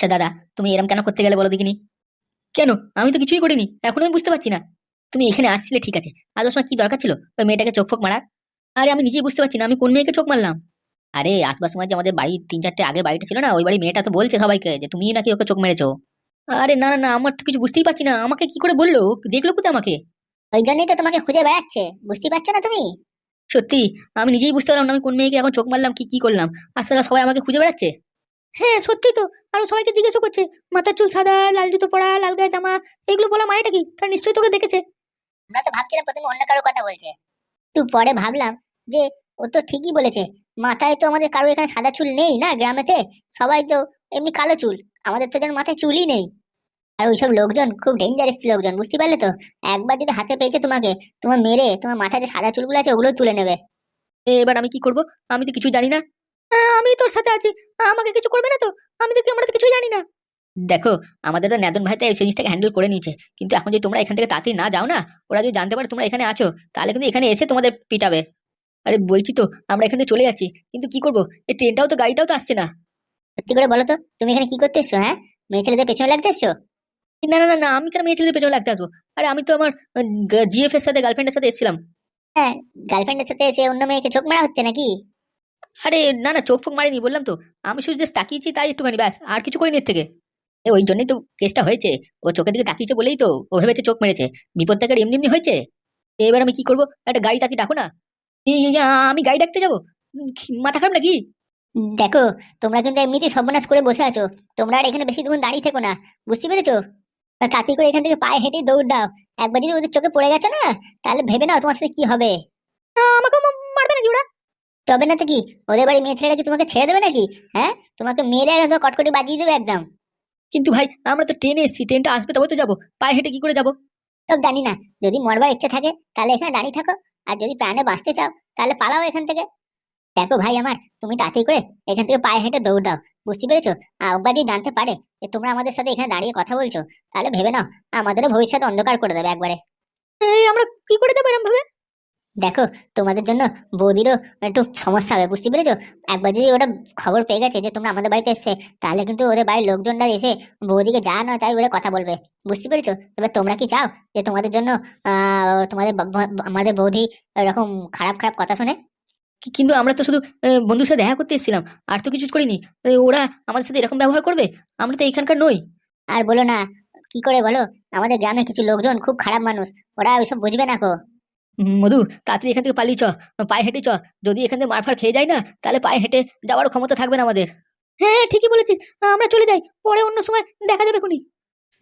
আচ্ছা দাদা, তুমি এরম কেন করতে গেলে বলো দেখিনি? কেন? আমি তো কিছুই করিনি, এখনো আমি বুঝতে পারছি না। তুমি এখানে আসছিলে ঠিক আছে, আর ওর সময় কি দরকার ছিল ওই মেয়েটাকে চোখ ফোক মারার? আরে আমি নিজেই বুঝতে পারছি না আমি কোন মেয়েকে চোখ মারলাম। আরে আসবার সময় যে আমাদের বাড়ি তিন চারটে আগে বাড়িটা ছিল না, ওই বাড়ি মেয়েটা তো বলছে সবাইকে যে তুমি নাকি ওকে চোখ মেরেছো। আরে না না না, আমার তো কিছু বুঝতেই পারছি না, আমাকে কি করে বললো? দেখলো কোথায় আমাকে? ওই জন্যই তো তোমাকে খুঁজে বেড়াচ্ছে, বুঝতে পারছো না তুমি? সত্যি আমি নিজেই বুঝতে পারলাম না আমি কোন মেয়েকে এখন চোখ মারলাম, কি কি করলাম। আসলে সবাই আমাকে খুঁজে বেড়াচ্ছে। হ্যাঁ সত্যি তো। আরো সবাইকে জিজ্ঞেস করছে, মাথার চুল সাদা, লাল জুতো পরা, লাল গায়ে জামা, এগুলো বলা মানেটা কি? তারা নিশ্চয়ই তোকে দেখেছে। আমরা তো ভাবছিলাম প্রথমে অন্য কারো কথা বলছে, তো পরে ভাবলাম যে ও তো ঠিকই বলেছে। মাথায় তো আমাদের কারো এখানে সাদা চুল নেই না গ্রামেতে, সবাই তো এমনি কালো চুল। আমাদের তো যেন মাথায় চুলই নেই। আর ওইসব লোকজন খুব ডেঞ্জারাস লোকজন, বুঝতে পারলে তো? একবার যদি হাতে পেয়েছে তোমাকে, তোমার মেরে তোমার মাথায় যে সাদা চুলগুলো আছে ওগুলো তুলে নেবে। এবার আমি কি করব? আমি তো কিছুই জানি না। আমি তোর সাথে আছি, আমাকে কিছু করবে না তো? আমি তো আমরা তো কিছুই জানি না। দেখো, আমাদের তো নেদন ভাই তাই এই জিনিসটাকে হ্যান্ডেল করে নিয়েছে। কিন্তু এখন যদি তোমরা এখান থেকে তাড়াতাড়ি না যাও না, ওরা যদি জানতে পারে তোমরা এখানে আছো, তাহলে কিন্তু এখানে এসে তোমাদের পিটাবে। আরে বলছি তো, আমরা এখান থেকে চলে যাচ্ছি, কিন্তু কি করবো? এই ট্রেনটাও তো গাড়িটাও তো আসছে না। সত্যি করে বলো তো, তুমি এখানে কি করতে এসছো? হ্যাঁ, মেয়ে ছেলেদের পেছনে লাগতে এসছো? না না না না, আমি কেন মেয়ে ছেলেদের পেছনে লাগতে আসবো? আরে আমি তো আমার জিএফ এর সাথে গার্লফ্রেন্ডের সাথে এসেছিলাম। হ্যাঁ, গার্লফ্রেন্ডের সাথে এসে অন্য মেয়েকে চোখ মারা হচ্ছে নাকি? আরে না না, চোখ ফোক মারিনি, বললাম তো। আমি শুধু জাস্ট তাকিয়েছি তাই একটুখানি, ব্যাস, আর কিছু করিনি এর থেকে। ওই জন্যই তো কেসটা হয়েছে। ও চোখের দিকে তাকিয়েছে বলেই তো ও ভেবেছে চোখ মেরেছে। বিপদ দেখার এমনি এমনি হয়েছে। এবার আমি কি করবো? একটা গাড়ি টাকি ডাকো না। আমি গাড়ি ডাকতে যাবো? মাথা খারাপ নাকি? দেখো, তোমরা কিন্তু এমনিতেই সর্বনাশ করে বসে আছো। তোমরা আর এখানে বেশি দিন দাঁড়িয়ে থেকো না, বুঝতে পেরেছো? তাড়াতাড়ি করে এখান থেকে পায়ে হেঁটে দৌড় দাও। একবার যদি ওদের চোখে পড়ে গেছো না, তাহলে ভেবে নাও তোমার সাথে কি হবে। আমাকে মারবে নাকি ওরা? তবে না তো কি, ওদের বাড়ি মেয়ে ছেলেরা কি তোমাকে ছেড়ে দেবে নাকি? হ্যাঁ, তোমাকে মেরে একদম কটকটি বাজিয়ে দেবে একদম। কিন্তু ভাই, আমরা তো ট্রেনে এসেছি, ট্রেনটা আসবে তবে তো যাবো, পায়ে হেঁটে কি করে যাবো? সব জানি না, যদি মরবার ইচ্ছে থাকে তাহলে এখানে দাঁড়িয়ে থাকো, আর যদি প্রাণে বাঁচতে চাও তাহলে পালাও এখান থেকে। দেখো ভাই আমার, তুমি তাড়াতাড়ি করে এখান থেকে পায়ে হেঁটে দৌড় দাও, বুঝতে পেরেছো? আর একবার যদি জানতে পারে যে তোমরা আমাদের সাথে এখানে দাঁড়িয়ে কথা বলছো, তাহলে ভেবে নাও আমাদেরও ভবিষ্যৎ অন্ধকার করে দেবে একবারে। এই আমরা কি করে যাবো এরকম ভাবে? দেখো, তোমাদের জন্য বৌদিরও একটু সমস্যা হবে, বুঝতে পেরেছো? একবার যদি ওরা খবর পেয়ে গেছে যে তোমরা আমাদের বাড়িতে এসছে, তাহলে কিন্তু ওদের বাড়ির লোকজনরা এসে বৌদিকে যা নয় তাই বলে কথা বলবে, বুঝতে পেরেছো? এবার তোমরা কি চাও যে তোমাদের জন্য তোমাদের আমাদের বৌদি এরকম খারাপ খারাপ কথা শুনে? কিন্তু আমরা তো শুধু বন্ধুর সাথে দেখা করতে এসেছিলাম, আর তো কিছু করিনি। ওরা আমাদের সাথে এরকম ব্যবহার করবে? আমরা তো এইখানকার নই। আর বলো না, কি করে বলো? আমাদের গ্রামে কিছু লোকজন খুব খারাপ মানুষ, ওরা ওইসব বুঝবে না কো। মধু, তাড়াতাড়ি এখান থেকে পালিয়ে চ, পায়ে হেঁটে চ। যদি এখান থেকে মারফার খেয়ে যাই না, তাহলে পায়ে হেঁটে যাওয়ার ক্ষমতা থাকবে না আমাদের। হ্যাঁ ঠিকই বলেছিস, আমরা চলে যাই, পরে অন্য সময় দেখা যাবে খুনি।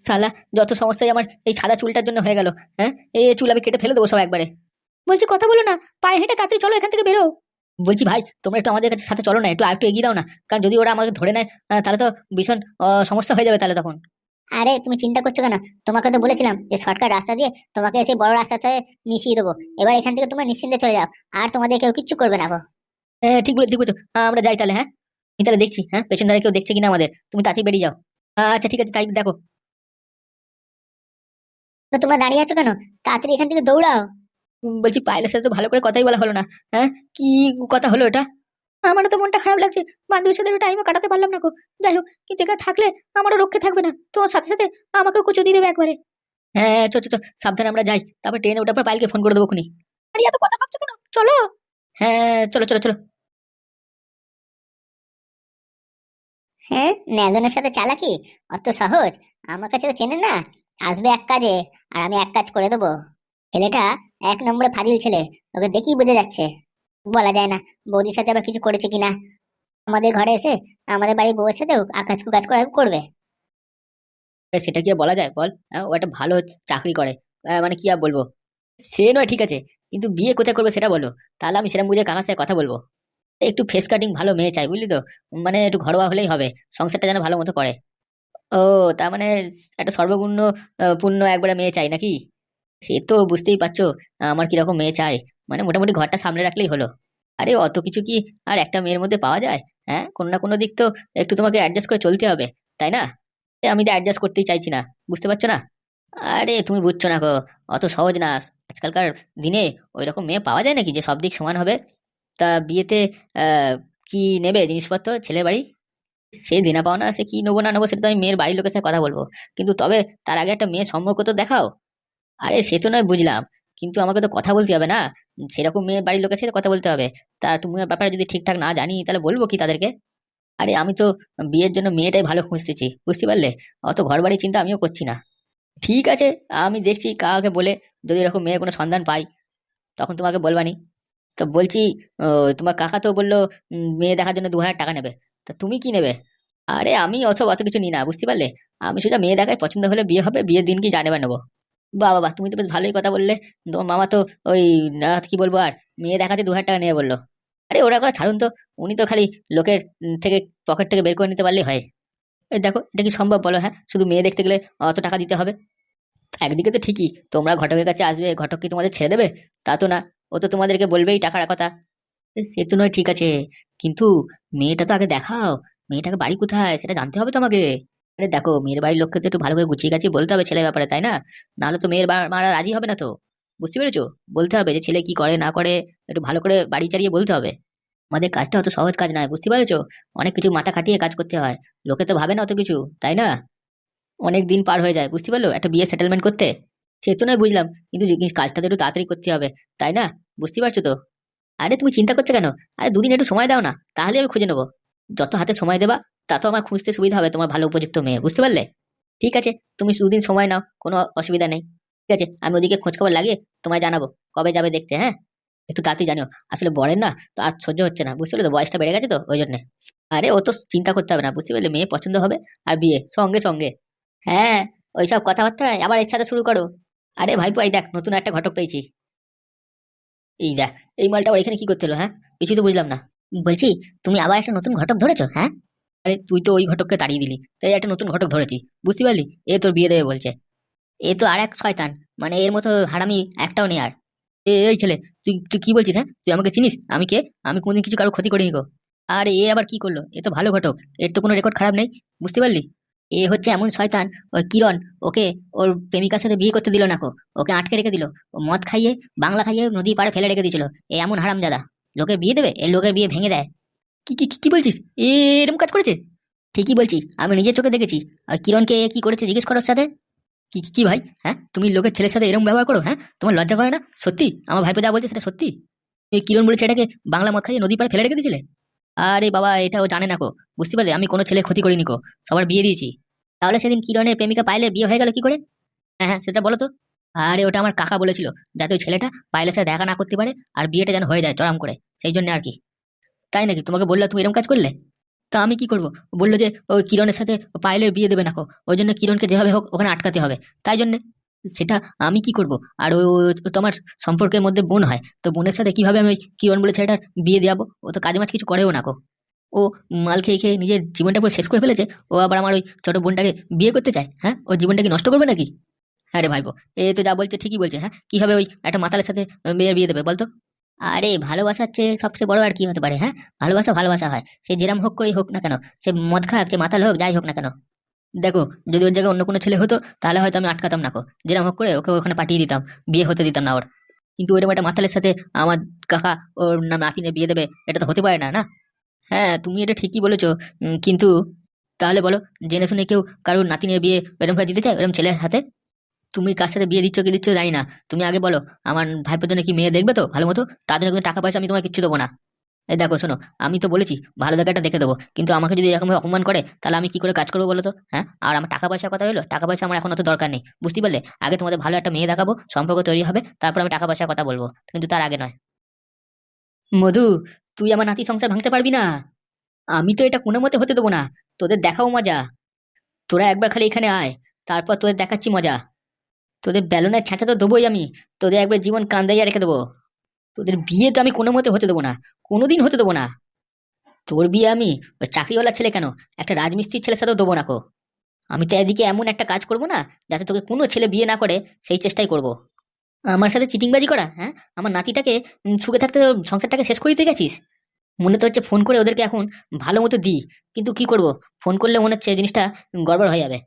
শালা, যত সমস্যাই আমার এই সাদা চুলটার জন্য হয়ে গেল। হ্যাঁ, এই চুল আমি কেটে ফেলে দেবো সব একবারে। বলছি কথা বলো না, পায়ে হেঁটে তাড়াতাড়ি চলো এখান থেকে বেরো। বলছি ভাই, তোমরা একটু আমাদের কাছে সাথে চলো না, একটু আরেকটু এগিয়ে দাও না। কারণ যদি ওরা আমাকে ধরে নেয়, তাহলে তো ভীষণ সমস্যা হয়ে যাবে তাহলে তখন। আরে তুমি চিন্তা করছো কেন? তোমাকে তো বলেছিলাম যে শর্টকাট রাস্তা দিয়ে তোমাকে সেই বড় রাস্তাতে মিশিয়ে দেবো। এবার এখান থেকে তোমরা নিশ্চিন্তে চলে যাও, আর তোমাদের কেউ কিচ্ছু করবে না গো। হ্যাঁ ঠিক বলেছো, ঠিক বলেছো। আমরা যাই তাহলে, হ্যাঁ। আমি তাহলে দেখছি, হ্যাঁ, পেছন ধারে কেউ দেখছে কিনা আমাদের। তুমি তাড়াতাড়ি বেরিয়ে যাও। আচ্ছা ঠিক আছে, তাই দেখো। তো তোমরা দাঁড়িয়ে আছো কেন? তাড়াতাড়ি এখান থেকে দৌড়াও। বলছি পায়েলের সাথে তো ভালো করে কথাই বলা হলো না। হ্যাঁ, কি কথা হলো এটা? আমারও তো মনটা খারাপ লাগছে, বান্ধবীর সাথে টাইমও কাটাতে পারলাম না গো। যাই হোক, কিন্তু এখানে থাকলে আমারও রক্ষে থাকবে না, তোমার সাথে সাথে আমাকেও কুচো দিয়ে দেবে একবারে। হ্যাঁ চো চো চো, সাবধানে আমরা যাই, তারপর ট্রেনে ওঠার পর পায়েলকে ফোন করে দেবো খুনি। আরে এত কথা ভাবছো কেন? চলো। হ্যাঁ চলো চলো চলো। হ্যাঁ, ন্যাজনের সাথে চালাকি অত সহজ? আমার কাছে তো চেনে না। আসবে এক কাজে, আর আমি এক কাজ করে দেবো। ছেলেটা এক নম্বরে ফাজিল ছেলে, ওকে দেখেই বোঝা যাচ্ছে। বলা যায় না বৌদির সাথে আবার কিছু করেছে কিনা। আমাদের ঘরে এসে আমাদের বাড়ির বউয়ের সাথেও আকাজ কুকাজ করা করবে। সেটা কি আর বলা যায় বল? ও একটা ভালো চাকরি করে, মানে কি আর বলবো। সে নয় ঠিক আছে, কিন্তু বিয়ে কোথায় করবে সেটা বলো। তাহলে আমি সেরকম বুঝে কাকার সাথে কথা বলবো। একটু ফেস কাটিং ভালো মেয়ে চাই, বুঝলি তো। মানে একটু ঘরোয়া হলেই হবে, সংসারটা যেন ভালো মতো করে। ও, তার মানে একটা সর্বগুণ পূর্ণ একবারে মেয়ে চাই নাকি? সে তো বুঝতেই পারছো আমার কিরকম মেয়ে চাই। মানে মোটামুটি ঘরটা সামনে রাখলেই হলো। আরে অত কিছু কি আর একটা মেয়ের মধ্যে পাওয়া যায়? হ্যাঁ, কোনো না কোনো দিক তো একটু তোমাকে অ্যাডজাস্ট করে চলতে হবে, তাই না? আমি তো অ্যাডজাস্ট করতেই চাইছি না, বুঝতে পারছো না? আরে তুমি বুঝছো না গো, অত সহজ না। আজকালকার দিনে ওই রকম মেয়ে পাওয়া যায় নাকি যে সব দিক সমান হবে? তা বিয়েতে কি নেবে জিনিসপত্র ছেলে বাড়ি? সে দেনা পাওনা সে কি নেবো না নেবো সেটা তো আমি মেয়ের বাড়ির লোকের সাথে কথা বলবো, কিন্তু তবে তার আগে একটা মেয়ের সম্পর্ক তো দেখাও। আরে সে তো নয় বুঝলাম, কিন্তু আমাকে তো কথা বলতে হবে না, সেরকম মেয়ের বাড়ির লোকের সাথে কথা বলতে হবে। তা তুমি ব্যাপারে যদি ঠিকঠাক না জানি তাহলে বলবো কি তাদেরকে? আরে আমি তো বিয়ের জন্য মেয়েটাই ভালো খুঁজতেছি, বুঝতে পারলে? অত ঘর বাড়ির চিন্তা আমিও করছি না। ঠিক আছে, আমি দেখছি কাউকে বলে, যদি এরকম মেয়ের কোনো সন্ধান পাই তখন তোমাকে বলবানি। তো বলছি, তোমার কাকা তো বললো মেয়ে দেখার জন্য 2,000 টাকা নেবে। তা তুমি কি নেবে? আরে আমি অত কিছু নিই না, বুঝতে পারলে? আমি শুধু মেয়ে দেখায় পছন্দ হলে বিয়ে হবে, বিয়ের দিন কি জানে বা নেবো। বাহ বাহ, তুমি তো বেশ ভালোই কথা বললে। তোমার মামা তো ওই কি বলবো আর, মেয়ে দেখাতে 2,000 টাকা নিয়ে বললো। আরে ওরা কথা ছাড়ুন তো, উনি তো খালি লোকের থেকে পকেট থেকে বের করে নিতে পারলেই হয়। এই দেখো এটা কি সম্ভব বলো? হ্যাঁ, শুধু মেয়ে দেখতে গেলে অত টাকা দিতে হবে? একদিকে তো ঠিকই, তোমরা ঘটকের কাছে আসবে, ঘটক কি তোমাদের ছেড়ে দেবে? তা তো না, ও তো তোমাদেরকে বলবেই টাকার কথা। সে তো নয় ঠিক আছে, কিন্তু মেয়েটা তো আগে দেখাও, মেয়েটাকে বাড়ি কোথায় সেটা জানতে হবে তো আমাকে। আরে দেখো, মেয়ের বাড়ির লোককে তো একটু ভালো করে গুছিয়ে গাছিয়ে বলতে হবে ছেলের ব্যাপারে, তাই না? নাহলে তো মেয়ের মারা রাজি হবে না তো। বুঝতে পেরেছো? বলতে হবে যে ছেলে কি করে না করে, একটু ভালো করে বাড়ি চালিয়ে বলতে হবে। আমাদের কাজটা অত সহজ কাজ নয়, বুঝতে পেরেছো? অনেক কিছু মাথা খাটিয়ে কাজ করতে হয়। লোকে তো ভাবে না অত কিছু, তাই না? অনেক দিন পার হয়ে যায়, বুঝতে পারলো, একটা বিয়ে সেটেলমেন্ট করতে। সে তো নয় বুঝলাম, কিন্তু কাজটা তো একটু তাড়াতাড়ি করতে হবে, তাই না? বুঝতে পারছো তো? আরে তুমি চিন্তা করছো কেন? আরে দুদিন একটু সময় দাও না, তাহলে আমি খুঁজে নেবো। যত হাতে সময় দেবা তত আমার খুঁজতে সুবিধা হবে তোমার ভালো উপযুক্ত মেয়ে, বুঝতে পারলে? ঠিক আছে, তুমি দুদিন সময় নাও, কোনো অসুবিধা নেই। ঠিক আছে, আমি ওদিকে খোঁজ খবর লাগিয়ে তোমায় জানাবো কবে যাবে দেখতে, হ্যাঁ? একটু তাড়াতাড়ি জানিও, আসলে বরের না তো আর সহ্য হচ্ছে না, বুঝতে পারলে তো, বয়সটা বেড়ে গেছে তো ওই জন্য। আরে ও তো চিন্তা করতে হবে না, বুঝতে পারলে, মেয়ে পছন্দ হবে আর বিয়ে সঙ্গে সঙ্গে। হ্যাঁ, ওইসব কথাবার্তা আবার এর সাথে শুরু করো। আরে ভাইপো, এই দেখ নতুন একটা ঘটক পেয়েছি। এই দেখ, এই মালটা আবার এখানে কি করতে হলো, হ্যাঁ? কিছুই তো বুঝলাম না। বলছি, তুমি আবার একটা নতুন ঘটক ধরেছো? হ্যাঁ, আরে তুই তো ওই ঘটককে তাড়িয়ে দিলি, তাই একটা নতুন ঘটক ধরেছি, বুঝতে পারলি? এ তোর বিয়ে দেবে বলছে। এ তো আর এক শয়তান, মানে এর মতো হারামি একটাও নেই আর। এই ছেলে, তুই তুই কি বলছিস? হ্যাঁ, তুই আমাকে চিনিস? আমি কে? আমি কোনদিন কিছু কারো ক্ষতি করিনি গো। আরে এ আবার কি করলো? এ তো ভালো ঘটক, এর তো কোনো রেকর্ড খারাপ নেই, বুঝতে পারলি? এ হচ্ছে এমন শয়তান, ওই কিরণ ওকে ওর প্রেমিকার সাথে বিয়ে করতে দিল না কো, ওকে আটকে রেখে দিল। ও মদ খাইয়ে, বাংলা খাইয়ে নদী পাড়ে ফেলে রেখে দিয়েছিল। এ এমন হারামজাদা, লোকে বিয়ে দেবে, এর লোকের বিয়ে ভেঙে দেয়। কি কি কি কি বলছিস? এ এরকম কাজ করেছে? ঠিকই বলছি, আমি নিজের চোখে দেখেছি। আর কিরণকে এ কি করেছে জিজ্ঞেস করো ওর সাথে। কি কি কি ভাই, হ্যাঁ? তুমি লোকের ছেলের সাথে এরকম ব্যবহার করো? হ্যাঁ, তোমার লজ্জা করে না? সত্যি আমার ভাইপো যা বলছে সেটা সত্যি? এই কিরণ বলেছে এটাকে বাংলা মদ খাইয়ে নদী পাড়ে ফেলে রেখে দিয়েছিলে? আরে বাবা, এটা ও জানে না কো, বুঝতে পারলে? আমি কোনো ছেলে ক্ষতি করিনি কো, সবার বিয়ে দিয়েছি। তাহলে সেদিন কিরণের প্রেমিকা পাইলে বিয়ে হয়ে গেল কি করে? হ্যাঁ হ্যাঁ, সেটা বলো তো। আরে ওটা আমার কাকা বলেছিল, যাতে ওই ছেলেটা পায়েলের সাথে দেখা না করতে পারে, আর বিয়েটা যেন হয়ে যায় চড়াম করে, সেই জন্য আর কি। তাই নাকি? তোমাকে বললো তুমি এরকম কাজ করলে? তা আমি কি করবো? বললো যে ওই কিরণের সাথে পায়েলের বিয়ে দেবে না কো, ওই জন্য কিরণকে যেভাবে হোক ওখানে আটকাতে হবে, তাই জন্য। সেটা আমি কি করব? আর ও তোমার সম্পর্কের মধ্যে বোন হয়, তো বোনের সাথে কিভাবে আমি ওই কিরণ বলে ছেলেটার বিয়ে দেবো? ও তো কাজে মাছ কিছু করেও না কো। ও মাল খেয়ে খেয়ে নিজের জীবনটা পুরো শেষ করে ফেলেছে। ও আবার আমার ওই ছোট বোনটাকে বিয়ে করতে চায়? হ্যাঁ, ওর জীবনটা কি নষ্ট করবে নাকি? হ্যাঁ রে ভাইপো, এ তো যা বলছে ঠিকই বলছে। হ্যাঁ, কিভাবে ওই একটা মাতালের সাথে মেয়ের বিয়ে দেবে বলতো? আরে ভালোবাসার চেয়ে সবচেয়ে বড় আর কি হতে পারে? হ্যাঁ, ভালোবাসা ভালোবাসা হয়, সে যেরাম হোক করেই হোক না কেন, সে মদ খাক যে মাতাল হোক, যাই হোক না কেন। দেখো, যদি ওর জায়গায় অন্য কোনো ছেলে হতো তাহলে হয়তো আমি আটকাতাম না কো, যেরকম হোক করে ওকে ওখানে পাঠিয়ে দিতাম, বিয়ে হতে দিতাম না ওর। কিন্তু ওরকম একটা মাতালের সাথে আমার কাকা ওর নাতিনে বিয়ে দেবে, এটা তো হতে পারে না, না? হ্যাঁ, তুমি এটা ঠিকই বলেছো। কিন্তু তাহলে বলো, জেনে শুনে কেউ কারোর নাতিনের বিয়ে এরকম ভাবে দিতে চায় এরকম ছেলের হাতে? তুমি কার সাথে বিয়ে দিচ্ছ কি দিচ্ছ জানি না, তুমি আগে বলো আমার ভাইপোর জন্য কি মেয়ে দেখবে তো ভালো মতো? তার জন্য কিন্তু টাকা পয়সা আমি তোমায় কিচ্ছু দেবো না। এই দেখো শোনো, আমি তো বলেছি ভালো জায়গাটা দেখে দেবো, কিন্তু আমাকে যদি এরকম ভাবে অপমান করে তাহলে আমি কি করে কাজ করবো বলো তো? হ্যাঁ, আর আমার টাকা পয়সার কথা হলো, টাকা পয়সা আমার এখন অত দরকার নেই, বুঝতে পারলে? আগে তোমাদের ভালো একটা মেয়ে দেখাবো, সম্পর্ক তৈরি হবে, তারপর আমি টাকা পয়সার কথা বলবো, কিন্তু তার আগে নয়। মধু, তুই আমার নাতি সংসার ভাঙতে পারবি না। আমি তো এটা কোনো মতে হতে দেবো না। তোদের দেখাও মজা, তোরা একবার খালি এখানে আয়, তারপর তোদের দেখাচ্ছি মজা। তোদের বেলুনের ছ্যাঁচা তো দেবোই আমি, তোদের একবার জীবন কান্দাইয়া রেখে দেবো। তোদের বিয়ে তো আমি কোনো মতে হতে দেবো না, কোনোদিন হতে দেবো না। তোর বিয়ে আমি ওই চাকরিওয়ালা ছেলে কেন, একটা রাজমিস্ত্রির ছেলের সাথেও দেবো না কো। আমি তো এদিকে এমন একটা কাজ করবো না যাতে তোকে কোনো ছেলে বিয়ে না করে, সেই চেষ্টাই করব। আমার সাথে চিটিংবাজি করা? হ্যাঁ, আমার নাতিটাকে সুখে থাকতে সংসারটাকে শেষ করে দিতে গেছিস? মনে তো হচ্ছে ফোন করে ওদেরকে এখন ভালো মতো দিই, কিন্তু কি করব, ফোন করলে মনে হচ্ছে এই জিনিসটা গড়বড় হয়ে যাবে।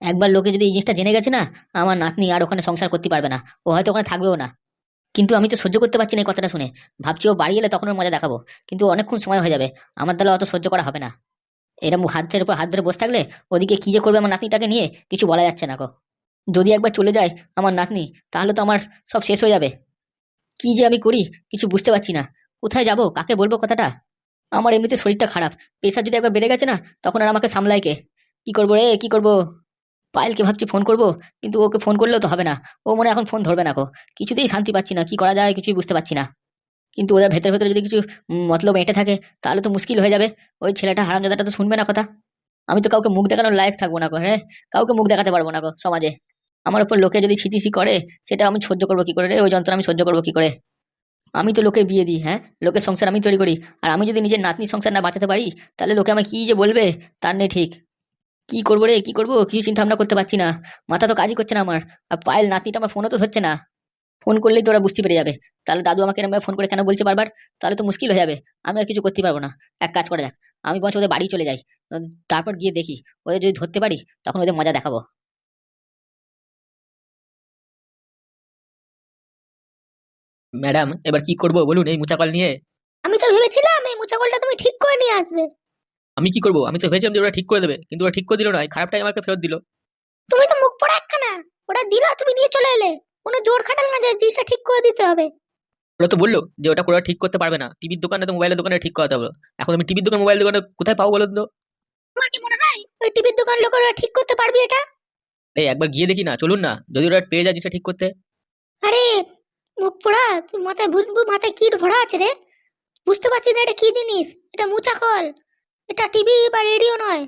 একবার লোকে যদি এই জিনিসটা জেনে গেছে না, আমার নাতনি আর ওখানে সংসার করতে পারবে না, ও হয়তো ওখানে থাকবেও না। কিন্তু আমি তো সহ্য করতে পারছি না এই কথাটা শুনে, ভাবছি ও বাড়ি এলে তখন ওর মজা দেখাবো, কিন্তু অনেকক্ষণ সময় হয়ে যাবে, আমার দ্বারা অত সহ্য করা হবে না। এরকম হাতের উপর হাত ধরে বসে থাকলে ওদিকে কি যে করবে আমার নাতনিটাকে নিয়ে কিছু বলা যাচ্ছে না গো। যদি একবার চলে যায় আমার নাতনি, তাহলে তো আমার সব শেষ হয়ে যাবে। কি যে আমি করি কিছু বুঝতে পারছি না। কোথায় যাব, কাকে বলবো কথাটা? আমার এমনিতে শরীরটা খারাপ, প্রেশার যদি একবার বেড়ে গেছে না, তখন আর আমাকে সামলায় কে? কি করবো রে, কি করবো? পায়েলকে ভাবছি ফোন করব, কিন্তু ওকে ফোন করলেও তো হবে না। ও মনে হয় এখন ফোন ধরবে না গো। কিছুতেই শান্তি পাচ্ছি না, কি করা যায় কিছুই বুঝতে পারছি না। কিন্তু ওদের ভেতরে ভেতরে যদি কিছু মতলব এঁটে থাকে, তাহলে তো মুশকিল হয়ে যাবে। ওই ছেলেটা হারামজাদাটা তো শুনবে না কথা। আমি তো কাউকে মুখ দেখানোর লায়ক থাকবো না গো। হ্যাঁ, কাউকে মুখ দেখাতে পারবো না গো সমাজে। আমার উপর লোকে যদি ছিটিছি করে, সেটা আমি সহ্য করবো কি করে রে? ওই যন্ত্রণা আমি সহ্য করবো কি করে? আমি তো লোকের বিয়ে দিই, হ্যাঁ, লোকের সংসার আমি তৈরি করি। আর আমি যদি নিজের নাতনির সংসার না বাঁচাতে পারি, তাহলে লোকে আমাকে কি যে বলবে তার নেই ঠিক। কি করবো রে, কি করবো কিছু চিন্তা ভাবনা করতে পারছি না। মাথা তো কাজই করছে না আমার। আর পায়েল নাতনিটা আমার ফোনও তো ধরছে না। ফোন করলেই তো ওরা বুঝতে পেরে যাবে। তাহলে দাদু আমাকে এরকম ফোন করে কেন বলছে বারবার? তাহলে তো মুশকিল হয়ে যাবে। আমি আর কিছু করতে পারবো না। এক কাজ করা যাক, আমি বরঞ্চ ওদের বাড়ি চলে যাই। তারপর গিয়ে দেখি, ওদের যদি ধরতে পারি তখন ওদের মজা দেখাবো। ম্যাডাম, এবার কি করব বলুন এই মুচাকল নিয়ে? আমি তো ভেবেছিলাম এই মুচাকলটা তুমি ঠিক করে নিয়ে আসবে। আমি কি করব? আমি তো ভেবেছিলাম যে ওরা ঠিক করে দেবে, কিন্তু ওরা ঠিক করে দিল না, এই খারাপটাই আমাকে ফেরত দিল। তুমি তো মুখ পড়া একখানা, ওটা দিলা তুমি নিয়ে চলে এলে। কোনো জোর খাটাল না যে জিনিসটা ঠিক করে দিতে হবে। ওরা তো বললো যে ওটা করে ঠিক করতে পারবে না, টিভির দোকানে তো মোবাইলের দোকানে ঠিক করাতে হবে। এখন আমি টিভির দোকান মোবাইল দোকানে কোথায় পাবো বলুন তো? তোমার কি মনে হয় ওই টিভির দোকান লোকেরা ঠিক করতে পারবে এটা? এই একবার গিয়ে দেখি না, চলুন না, যদি ওরা পেয়ে যায় জিনিসটা ঠিক করতে। আরে মুখ পোড়া, তুই মাথায় বুঝবু, মাথায় কি ভরা আছে রে? বুঝতে পারছিস না এটা কি জিনিস? এটা মুচাকল, এটা টিভি বা রেডিও নয়।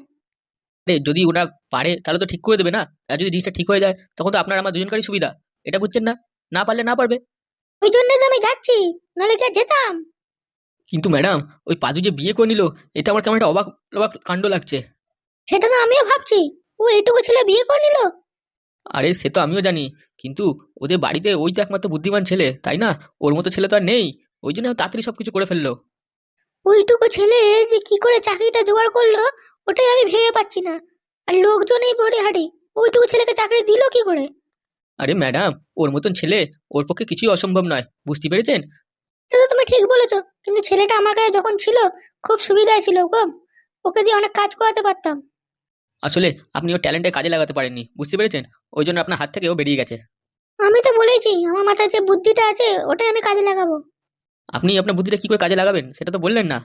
আরে যদি ওরা পারে তাহলে তো ঠিক করে দেবে না। আর যদি জিনিসটা ঠিক হয়ে যায় তখন তো আপনার আমার দুজনকারই সুবিধা। এটা বুঝছেন না? না পারলে না পারবে। ওই জন্য তো আমি যাচ্ছি, নাহলে কি আর যেতাম? কিন্তু ম্যাডাম, ওই পাদু যে বিয়ে করে নিল, এটা আমার কেমন একটা অবাক অবাক কাণ্ড লাগছে। সেটা তো আমিও ভাবছি। ও এইটুকু ছেলে বিয়ে করে নিল। আরে সে তো আমিও জানি, কিন্তু ওদের বাড়িতে ওই তো একমাত্র বুদ্ধিমান ছেলে, তাই না? ওর মতো ছেলে তো আর নেই। ওই জন্য ও তাড়াতাড়ি সবকিছু করে ফেললো। ওইটুকু ছেলে যে কি করে চাকরিটা জোগাড় করলো, ওটাই আমি ভেবে পাচ্ছি না। আর লোকজনই বড়ে হাঁড়ি, ওইটুকু ছেলেকে চাকরি দিল কি করে? আরে ম্যাডাম, ওর মতন ছেলে, ওর পক্ষে কিছুই অসম্ভব নয়, বুঝতে পেরেছেন? এটা তো তুমি ঠিক বলেছো, কিন্তু ছেলেটা আমার কাছে যখন ছিল খুব সুবিধায় ছিল গো। ওকে দিয়ে অনেক কাজ করাতে পারতাম। আসলে আপনি ওর ট্যালেন্টে কাজে লাগাতে পারেননি, বুঝতে পেরেছেন? ওই জন্য আপনার হাত থেকে ও বেরিয়ে গেছে। আমি তো বলেছি আমার মাথায় যে বুদ্ধিটা আছে ওটাই আমি কাজে লাগাবো। আপনি আপনার বুদ্ধিটা কি করে কাজে লাগাবেন সেটা তো বললেন না।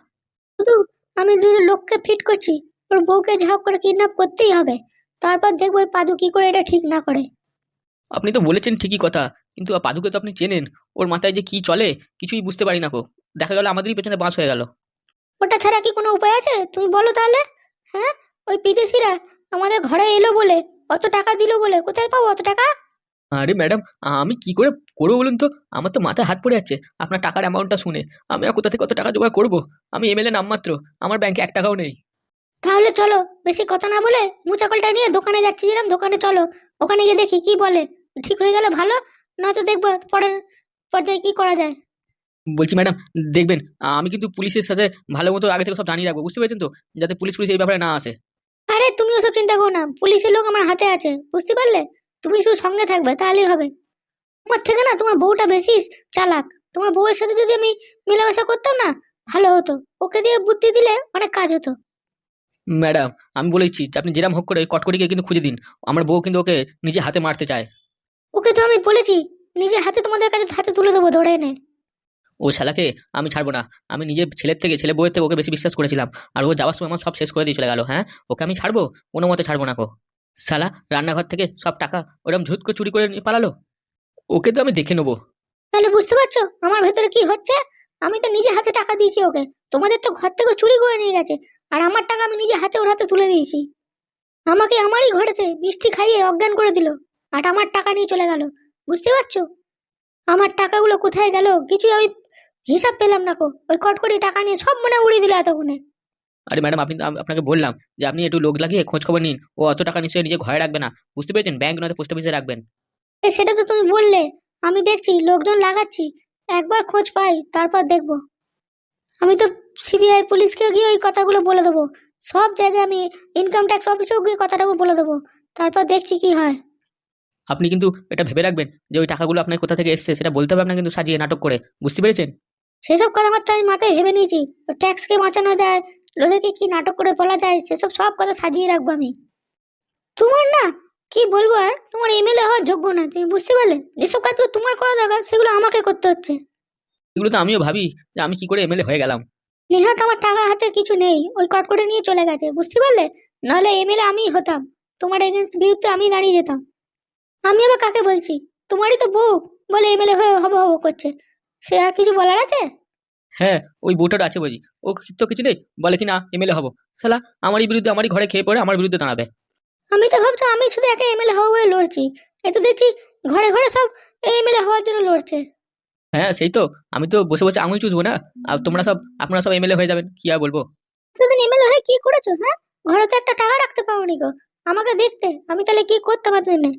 শুধু আমি দুটো লোককে ফিট করছি, ওর বউকে যা হোক করে কিডন্যাপ করতেই হবে। তারপর দেখবো ওই পাদু কি করে এটা ঠিক না করে। আপনি তো বলেছেন ঠিকই কথা, কিন্তু পাদুকে তো আপনি চেনেন। ওর মাথায় যে কি চলে কিছুই বুঝতে পারি না কো। দেখা গেল আমাদেরই পেছনে বাঁশ হয়ে গেল। ওটা ছাড়া কি কোনো উপায় আছে তুমি বলো তাহলে? হ্যাঁ, ওই বিদেশিরা আমাদের ঘরে এলো বলে, অত টাকা দিল বলে, কোথায় পাবো অত টাকা? আরে ম্যাডাম, আমি কি করে করবো বলুন তো? আমার তো মাথায় হাত পড়ে যাচ্ছে আপনার টাকার অ্যামাউন্টটা শুনে। আমি আর কোথা থেকে কত টাকা জোগাড় করবো? আমি এমএলএ নামমাত্র, আমার ব্যাংকে 1 টাকাও নেই। তাহলে চলো, বেশি কথা না বলে মুচাকলটা নিয়ে দোকানে যাচ্ছি, যেরকম দোকানে চলো। ওখানে গিয়ে দেখি কি বলে। ঠিক হয়ে গেলে ভালো, নয়তো দেখবো পরের পর্যায়ে কি করা যায়। বলছি ম্যাডাম, দেখবেন, আমি কিন্তু পুলিশের সাথে ভালো মতো আগে থেকে সব জানিয়ে রাখবো, বুঝতে পেরেছেন তো? যাতে পুলিশ পুলিশ এই ব্যাপারে না আসে। আরে তুমি ওসব চিন্তা করো না, পুলিশের লোক আমার হাতে আছে, বুঝতে পারলে? তুমি শুধু সঙ্গে থাকবে তাহলেই হবে। তোমার থেকে না তোমার বউটা বেশি চালাক। তোমার বউয়ের সাথে যদি আমি মেলামেশা করতাম না, ভালো হতো। ওকে দিয়ে বুদ্ধি দিলে অনেক কাজ হতো। ম্যাডাম, আমি বলেছি যে আপনি যেরাম হোক করে ওই কটকটিকে কিন্তু খুঁজে দিন। আমার বউ কিন্তু ওকে নিজে হাতে মারতে চায়। ওকে তো আমি বলেছি নিজে হাতে তোমাদের কাছে হাতে তুলে দেবো ধরে এনে। ও শালাকে আমি ছাড়বো না। আমি নিজের ছেলের থেকে, ছেলে বউয়ের থেকে ওকে বেশি বিশ্বাস করেছিলাম। আর ও যাওয়ার সময় আমার সব শেষ করে দিয়ে চলে গেল। হ্যাঁ, ওকে আমি ছাড়বো? কোনো মতে ছাড়বো না কো। শালা রান্নাঘর থেকে সব টাকা ওরকম ঝুট করে চুরি করে নিয়ে পালালো। ওকে তো আমি দেখে নেবো। তাহলে বুঝতে পারছো আমার ভেতরে কি হচ্ছে? আমি তো নিজে হাতে টাকা দিয়েছি ওকে। তোমাদের তো ঘর থেকে চুরি করে নিয়ে গেছে, আর আমার টাকা আমি নিজে হাতে ওর হাতে তুলে দিয়েছি। আমাকে আমারই ঘরেতে মিষ্টি খাইয়ে অজ্ঞান করে দিল, আর আমার টাকা নিয়ে চলে গেল। বুঝতে পারছো? আমার টাকাগুলো কোথায় গেল কিছুই আমি হিসাব পেলাম না কো। ওই কটকটি টাকা নিয়ে সব মনে উড়িয়ে দিল এতক্ষণে। আরে ম্যাডাম, আপনি তো আপনাকে বললাম যে আপনি একটু লোক লাগিয়ে খোঁজ খবর নিন। ও অত টাকা নিশ্চয়ই নিজে ঘরে রাখবে না, বুঝতে পেরেছেন? ব্যাংক নয়তো পোস্ট অফিসে রাখবেন। সেটা তো তুমি বললে, আমি দেখছি লোকজন লাগাচ্ছি। একবার খোঁজ পাই তারপর দেখবো। আমি তো সিবিআই পুলিশকে গিয়ে ওই কথাগুলো বলে দেবো। সব জায়গায় আমি ইনকাম ট্যাক্স অফিসেও গিয়ে কথাটাকে বলে দেবো। তারপর দেখছি কি হয়। আপনি কিন্তু এটা ভেবে রাখবেন যে ওই টাকাগুলো আপনার কোথা থেকে এসছে সেটা বলতে হবে আপনার, কিন্তু সাজিয়ে নাটক করে, বুঝতে পেরেছেন? সেসব কথাবার্তা আমি মাথায় ভেবে নিয়েছি। ট্যাক্সকে বাঁচানো যায়, লোদেরকে কি নাটক করে বলা যায় সেসব সব কথা সাজিয়ে রাখবো আমি। তোমার না কি বলবো, আর তোমার এমএলএ হওয়ার যোগ্য না, তুমি বুঝতে পারলে? যেসব কাজগুলো তোমার করা দরকার সেগুলো আমাকে করতে হচ্ছে। এগুলো তো আমিও ভাবি যে আমি কি করে এমএলএ হয়ে গেলাম। নেহাত আমার টাকা হাতে কিছু নেই, ওই কটকটে নিয়ে চলে গেছে, বুঝতে পারলে? নাহলে এমএলএ আমিই হতাম, তোমার এগেনস্ট বিরুদ্ধে আমি দাঁড়িয়ে যেতাম। আমি আবার কাকে বলছি? তোমারই তো বউ বলে এমএলএ হয়ে হবো হবো করছে, সে আর কিছু বলার আছে? হ্যাঁ, ওই বউটার আছে বুঝি, ও তো কিছু নেই, বলে কি না এমএলএ হবো। শালা আমারই বিরুদ্ধে, আমারই ঘরে খেয়ে পড়ে আমার বিরুদ্ধে দাঁড়াবে। আমি তো ভাবছি আমি শুধু একা এমএলএ হবো বলে লড়ছি, এ তো দেখছি ঘরে ঘরে সব এমএলএ হওয়ার জন্য লড়ছে। হ্যাঁ সেই তো, আমি তো বসে বসে আঙুল চুষবো না, আর আপনারা সব এমএলএ হয়ে যাবেন, কি আর বলবো। এতদিন এমএলএ হয়ে কি করেছো? হ্যাঁ, ঘরে তো একটা টাকা রাখতে পারোনি গো, আমাকে দেখতে আমি তাহলে কি করতাম এতদিনে?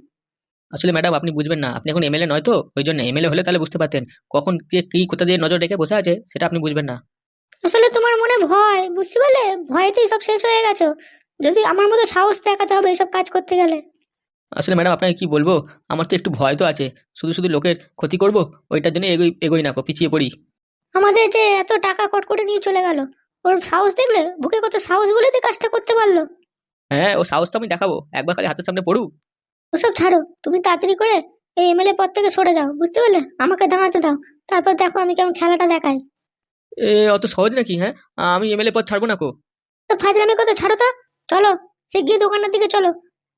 আসলে ম্যাডাম আপনি বুঝবেন না, আপনি এখন এমএলএ নয় তো, ওই জন্য। এমএলএ হলে তাহলে বুঝতে পারতেন কখন কে কি কোথা দিয়ে নজর রেখে বসে আছে, সেটা আপনি বুঝবেন না। আসলে তোমার মনে ভয়, বুঝতে পারলে? ভয়েতেই সব শেষ হয়ে গেছো। যদি আমার মতো সাহস দেখাতে হবে এসব কাজ করতে গেলে। আসলে ম্যাডাম আপনাকে কি বলবো, আমার তো একটু ভয় তো আছে, শুধু শুধু লোকের ক্ষতি করব, ওইটার জন্য এগোই এগোই না পিছিয়ে পড়ি। আমাদের যে এত টাকা কটকটে নিয়ে চলে গেল, ওর সাহস দেখলে? বুকে কত সাহস বলে তো কাজটা করতে পারলো। হ্যাঁ, ও সাহস তো আমি দেখাবো, একবার খালি হাতের সামনে পড়ুক। ওসব ছাড়ো, তুমি তাড়াতাড়ি করে এই এমএলএ পদ থেকে সরে যাও, বুঝতে পারলে? আমাকে দাঁড়াতে দাও, তারপর দেখো আমি কেমন খেলাটা দেখাই। অত সহজ নাকি? হ্যাঁ, আমি এমএলএ পদ ছাড়বো না। তো ফাজলামি কথা ছাড়ো তো, চলো সে গিয়ে দোকানের দিকে চলো।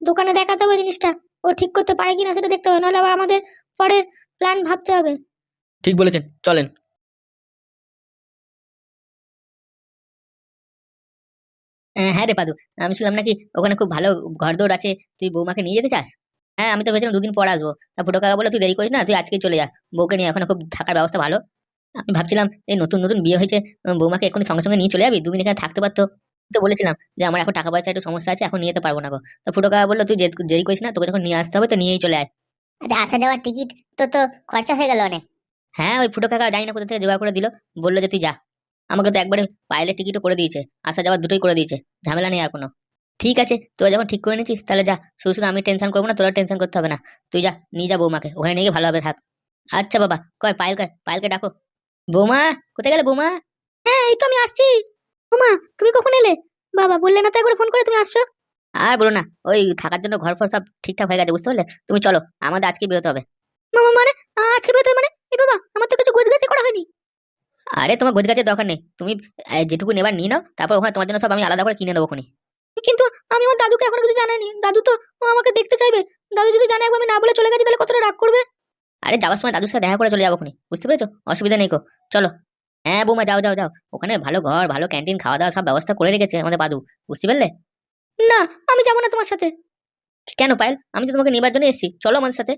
দোকানে দেখাতে হবে জিনিসটা, ও ঠিক করতে পারে কিনা সেটা দেখতে হবে, নাহলে আবার আমাদের পরের প্ল্যান ভাবতে হবে। ঠিক বলেছেন, চলেন। হ্যাঁ রে পাদু, আমি শুনলাম নাকি ওখানে খুব ভালো ঘরদোর আছে, তুই বৌমাকে নিয়ে যেতে চাস? হ্যাঁ, আমি তো ভেবেছিলাম 2 দিন পর আসবো। তা ফুটো কাকা বলে তুই দেরি করিস না, তুই আজকেই চলে যা, বউকে নিয়ে ওখানে খুব থাকার ব্যবস্থা ভালো। আমি ভাবছিলাম এই নতুন নতুন বিয়ে হয়েছে, বৌমাকে এখনই সঙ্গে সঙ্গে নিয়ে চলে যাবি, 2 দিন এখানে থাকতে পারতো। তো বলেছিলাম যে আমার এখন টাকা পয়সা একটু সমস্যা আছে, এখন নিয়ে যেতে পারবো না গো। তো ফুটো কাকা বললো তুই দেরি করিস না, তোকে যখন নিয়ে আসতে হবে তো নিয়েই চলে আয়। আচ্ছা, আসা যাওয়ার টিকিট তো তো খরচা হয়ে গেল অনেক। হ্যাঁ, ওই ফুটো কাকা জানি না কোথা থেকে জোগাড় করে দিল, বললো যে তুই যা। আমাকে তো একবারে পাইলের টিকিটও করে দিয়েছে, আসা যাওয়ার দুটোই করে দিয়েছে, ঝামেলা নেই আর কোনো। ঠিক আছে, তোরা যখন ঠিক করে নিয়েছিস তাহলে যা, শুধু শুধু আমি টেনশন করবো না, তোরা টেনশন করতে হবে না। তুই যা, নিয়ে যা বৌমাকে, ওখানে নিয়ে গিয়ে ভালোভাবে থাক। আচ্ছা বাবা, কয় পায়েলকে ডাকো। বৌমা, কোথায় গেলে বৌমা? হ্যাঁ, এই তো আমি আসছি। ওমা, তুমি কখন এলে? বাবা বললে না তো একবার ফোন করে তুমি আসছো? আর বলো না, ওই থাকার জন্য ঘর ফর সব ঠিকঠাক হয়ে গেছে, বুঝতে পারলে? তুমি চলো, আমাদের আজকে বেরোতে হবে। মামা মানে আজকে বেরোতে হবে মানে? এই বাবা, আমার তো কিছু গোছগাছি করা হয়নি। আরে তোমার গোছগাছের দরকার নেই, তুমি যেটুকু নেবার নিয়ে নাও, তারপর ওখানে তোমার জন্য সব আমি আলাদা করে কিনে দেবো খুনি। কিন্তু আমি আমার দাদুকে এখনো কিছু জানাইনি, দাদু তো আমাকে দেখতে চাইবে। দাদু যদি জানে একবার আমি না বলে চলে গেছি তাহলে কতটা রাগ করবে। আরে যাওয়ার সময় দাদুর সাথে দেখা করে চলে যাবো খুনি, বুঝতে পেরেছো? অসুবিধা নেই কো, চলো। হ্যাঁ বৌমা, যাও যাও যাও, ওখানে ভালো ঘর, ভালো ক্যান্টিন, খাওয়া দাওয়া সব ব্যবস্থা করে রেখেছে আমাদের পাদু, বুঝতে পারলে? না, আমি যাবো না তোমার সাথে। কেন পায়েল, আমি তো তোমাকে নিবার জন্য এসেছি, চলো আমাদের সাথে।